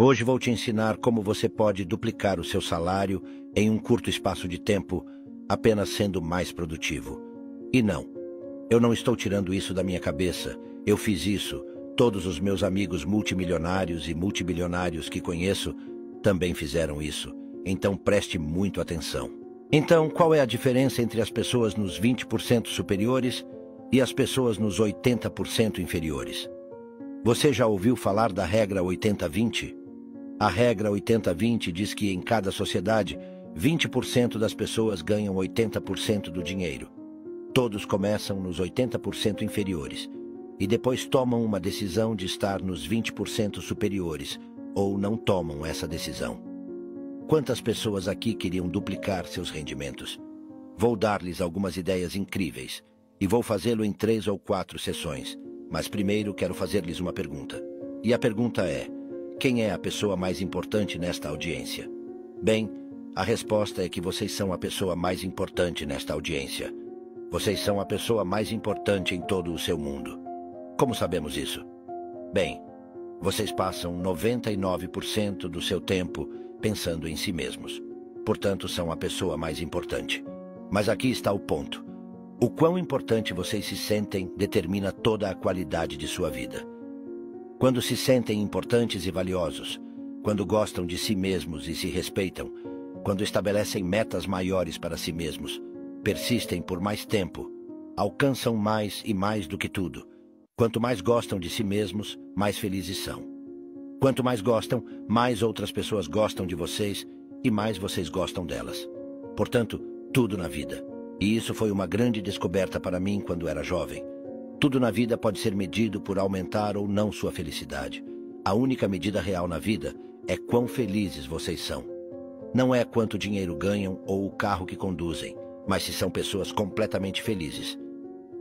Hoje vou te ensinar como você pode duplicar o seu salário em um curto espaço de tempo, apenas sendo mais produtivo. E não, eu não estou tirando isso da minha cabeça. Eu fiz isso. Todos os meus amigos multimilionários e multibilionários que conheço também fizeram isso. Então preste muito atenção. Então, qual é a diferença entre as pessoas nos 20% superiores e as pessoas nos 80% inferiores? Você já ouviu falar da regra 80-20? A regra 80-20 diz que em cada sociedade, 20% das pessoas ganham 80% do dinheiro. Todos começam nos 80% inferiores e depois tomam uma decisão de estar nos 20% superiores ou não tomam essa decisão. Quantas pessoas aqui queriam duplicar seus rendimentos? Vou dar-lhes algumas ideias incríveis e vou fazê-lo em 3 ou 4 sessões. Mas primeiro quero fazer-lhes uma pergunta. E a pergunta é: quem é a pessoa mais importante nesta audiência? Bem, a resposta é que vocês são a pessoa mais importante nesta audiência. Vocês são a pessoa mais importante em todo o seu mundo. Como sabemos isso? Bem, vocês passam 99% do seu tempo pensando em si mesmos. Portanto, são a pessoa mais importante. Mas aqui está o ponto. O quão importante vocês se sentem determina toda a qualidade de sua vida. Quando se sentem importantes e valiosos, quando gostam de si mesmos e se respeitam, quando estabelecem metas maiores para si mesmos, persistem por mais tempo, alcançam mais e mais do que tudo. Quanto mais gostam de si mesmos, mais felizes são. Quanto mais gostam, mais outras pessoas gostam de vocês e mais vocês gostam delas. Portanto, tudo na vida. E isso foi uma grande descoberta para mim quando era jovem. Tudo na vida pode ser medido por aumentar ou não sua felicidade. A única medida real na vida é quão felizes vocês são. Não é quanto dinheiro ganham ou o carro que conduzem, mas se são pessoas completamente felizes.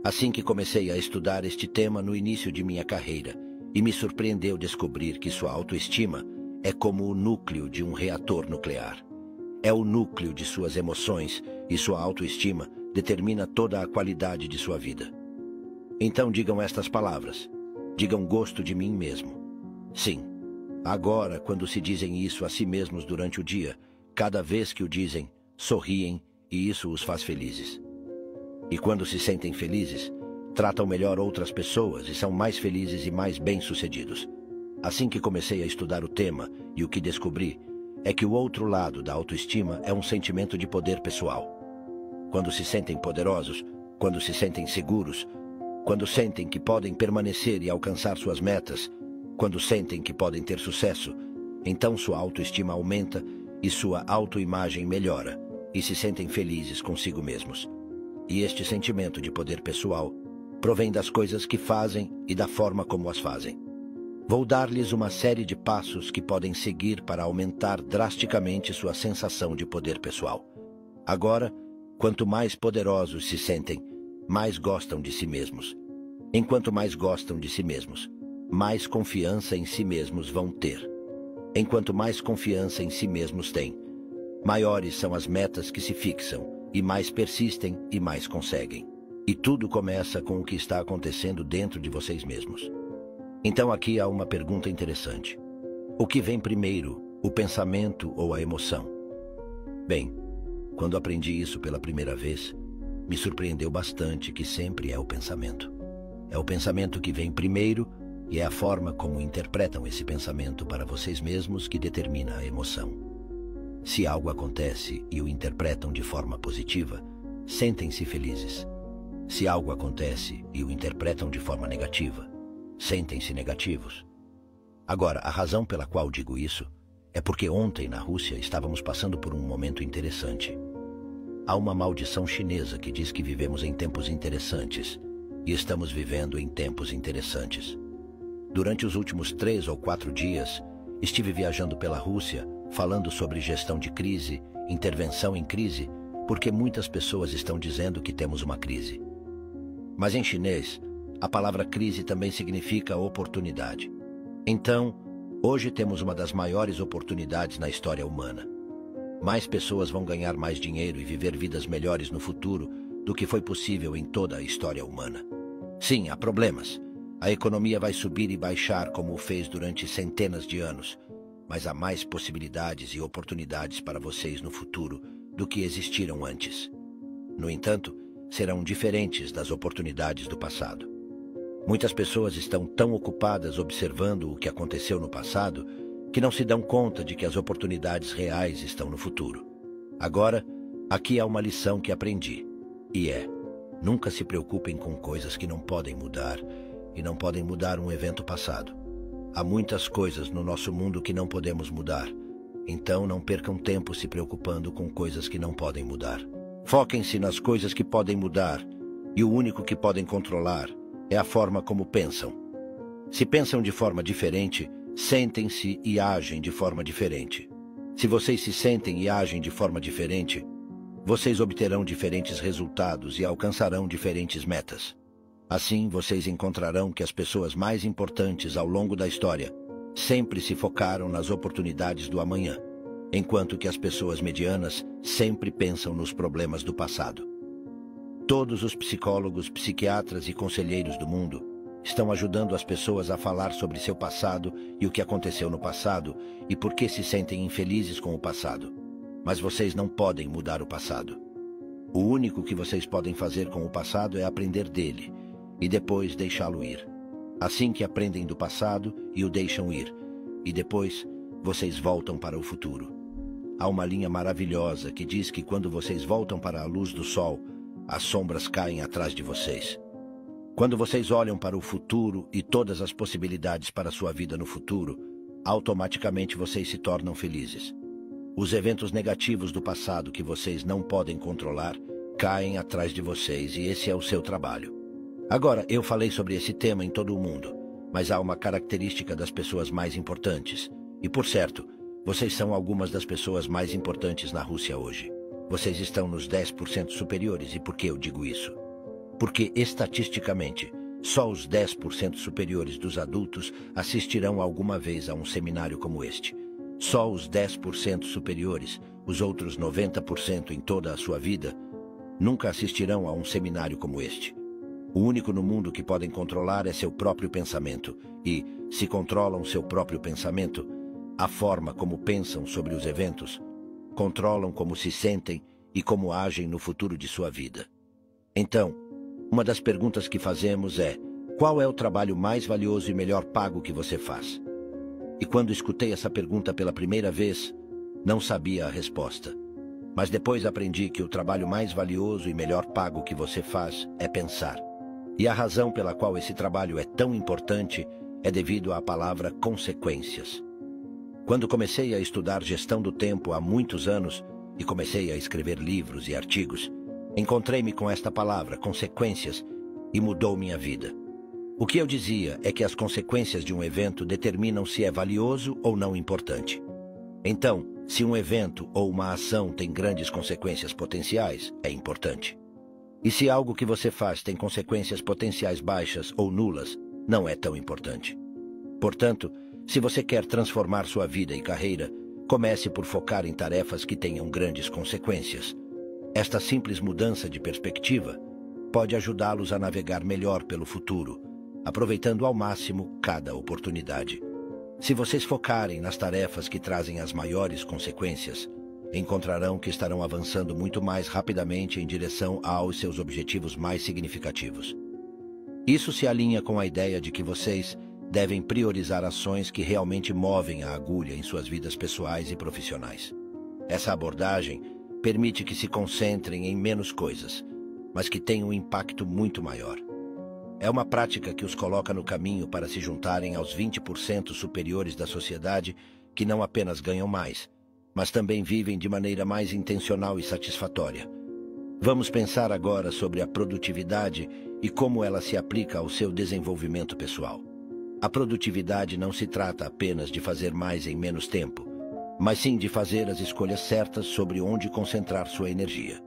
Assim que comecei a estudar este tema no início de minha carreira, e me surpreendeu descobrir que sua autoestima é como o núcleo de um reator nuclear. É o núcleo de suas emoções e sua autoestima determina toda a qualidade de sua vida. Então digam estas palavras. Digam: gosto de mim mesmo. Sim. Agora, quando se dizem isso a si mesmos durante o dia, cada vez que o dizem, sorriem e isso os faz felizes. E quando se sentem felizes, tratam melhor outras pessoas e são mais felizes e mais bem-sucedidos. Assim que comecei a estudar o tema e o que descobri é que o outro lado da autoestima é um sentimento de poder pessoal. Quando se sentem poderosos, quando se sentem seguros, quando sentem que podem permanecer e alcançar suas metas, quando sentem que podem ter sucesso, então sua autoestima aumenta e sua autoimagem melhora e se sentem felizes consigo mesmos. E este sentimento de poder pessoal provém das coisas que fazem e da forma como as fazem. Vou dar-lhes uma série de passos que podem seguir para aumentar drasticamente sua sensação de poder pessoal. Agora, quanto mais poderosos se sentem, mais gostam de si mesmos. Enquanto mais gostam de si mesmos, mais confiança em si mesmos vão ter. Enquanto mais confiança em si mesmos têm, maiores são as metas que se fixam, e mais persistem e mais conseguem. E tudo começa com o que está acontecendo dentro de vocês mesmos. Então aqui há uma pergunta interessante. O que vem primeiro, o pensamento ou a emoção? Bem, quando aprendi isso pela primeira vez, me surpreendeu bastante que sempre é o pensamento. É o pensamento que vem primeiro e é a forma como interpretam esse pensamento para vocês mesmos que determina a emoção. Se algo acontece e o interpretam de forma positiva, sentem-se felizes. Se algo acontece e o interpretam de forma negativa, sentem-se negativos. Agora, a razão pela qual digo isso é porque ontem na Rússia estávamos passando por um momento interessante. Há uma maldição chinesa que diz que vivemos em tempos interessantes e estamos vivendo em tempos interessantes. Durante os últimos 3 ou 4 dias, estive viajando pela Rússia falando sobre gestão de crise, intervenção em crise, porque muitas pessoas estão dizendo que temos uma crise. Mas em chinês, a palavra crise também significa oportunidade. Então, hoje temos uma das maiores oportunidades na história humana. Mais pessoas vão ganhar mais dinheiro e viver vidas melhores no futuro do que foi possível em toda a história humana. Sim, há problemas. A economia vai subir e baixar como o fez durante centenas de anos. mas há mais possibilidades e oportunidades para vocês no futuro do que existiram antes. No entanto, serão diferentes das oportunidades do passado. Muitas pessoas estão tão ocupadas observando o que aconteceu no passado que não se dão conta de que as oportunidades reais estão no futuro. Agora, aqui há uma lição que aprendi, e é: nunca se preocupem com coisas que não podem mudar, e não podem mudar um evento passado. Há muitas coisas no nosso mundo que não podemos mudar, então não percam tempo se preocupando com coisas que não podem mudar. Foquem-se nas coisas que podem mudar, e o único que podem controlar é a forma como pensam. Se pensam de forma diferente, sentem-se e agem de forma diferente. Se vocês se sentem e agem de forma diferente, vocês obterão diferentes resultados e alcançarão diferentes metas. Assim, vocês encontrarão que as pessoas mais importantes ao longo da história sempre se focaram nas oportunidades do amanhã, enquanto que as pessoas medianas sempre pensam nos problemas do passado. Todos os psicólogos, psiquiatras e conselheiros do mundo estão ajudando as pessoas a falar sobre seu passado e o que aconteceu no passado e por que se sentem infelizes com o passado. Mas vocês não podem mudar o passado. O único que vocês podem fazer com o passado é aprender dele e depois deixá-lo ir. Assim que aprendem do passado e o deixam ir, e depois vocês voltam para o futuro. Há uma linha maravilhosa que diz que quando vocês voltam para a luz do sol, as sombras caem atrás de vocês. Quando vocês olham para o futuro e todas as possibilidades para a sua vida no futuro, automaticamente vocês se tornam felizes. Os eventos negativos do passado que vocês não podem controlar caem atrás de vocês e esse é o seu trabalho. Agora, eu falei sobre esse tema em todo o mundo, mas há uma característica das pessoas mais importantes. E, por certo, vocês são algumas das pessoas mais importantes na Rússia hoje. Vocês estão nos 10% superiores. E por que eu digo isso? Porque, estatisticamente, só os 10% superiores dos adultos assistirão alguma vez a um seminário como este. Só os 10% superiores, os outros 90% em toda a sua vida, nunca assistirão a um seminário como este. O único no mundo que podem controlar é seu próprio pensamento. E, se controlam seu próprio pensamento, a forma como pensam sobre os eventos, controlam como se sentem e como agem no futuro de sua vida. Então, uma das perguntas que fazemos é: qual é o trabalho mais valioso e melhor pago que você faz? E quando escutei essa pergunta pela primeira vez, não sabia a resposta. Mas depois aprendi que o trabalho mais valioso e melhor pago que você faz é pensar. E a razão pela qual esse trabalho é tão importante é devido à palavra consequências. Quando comecei a estudar gestão do tempo há muitos anos e comecei a escrever livros e artigos, encontrei-me com esta palavra, consequências, e mudou minha vida. O que eu dizia é que as consequências de um evento determinam se é valioso ou não importante. Então, se um evento ou uma ação tem grandes consequências potenciais, é importante. E se algo que você faz tem consequências potenciais baixas ou nulas, não é tão importante. Portanto, se você quer transformar sua vida e carreira, comece por focar em tarefas que tenham grandes consequências. Esta simples mudança de perspectiva pode ajudá-los a navegar melhor pelo futuro, aproveitando ao máximo cada oportunidade. Se vocês focarem nas tarefas que trazem as maiores consequências, encontrarão que estarão avançando muito mais rapidamente em direção aos seus objetivos mais significativos. Isso se alinha com a ideia de que vocês devem priorizar ações que realmente movem a agulha em suas vidas pessoais e profissionais. Essa abordagem permite que se concentrem em menos coisas, mas que tenham um impacto muito maior. É uma prática que os coloca no caminho para se juntarem aos 20% superiores da sociedade que não apenas ganham mais, mas também vivem de maneira mais intencional e satisfatória. Vamos pensar agora sobre a produtividade e como ela se aplica ao seu desenvolvimento pessoal. A produtividade não se trata apenas de fazer mais em menos tempo, mas sim de fazer as escolhas certas sobre onde concentrar sua energia.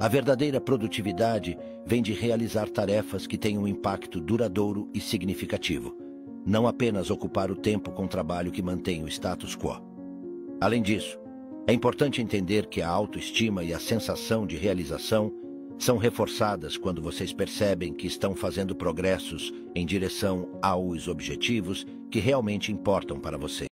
A verdadeira produtividade vem de realizar tarefas que têm um impacto duradouro e significativo, não apenas ocupar o tempo com trabalho que mantém o status quo. Além disso, é importante entender que a autoestima e a sensação de realização são reforçadas quando vocês percebem que estão fazendo progressos em direção aos objetivos que realmente importam para vocês.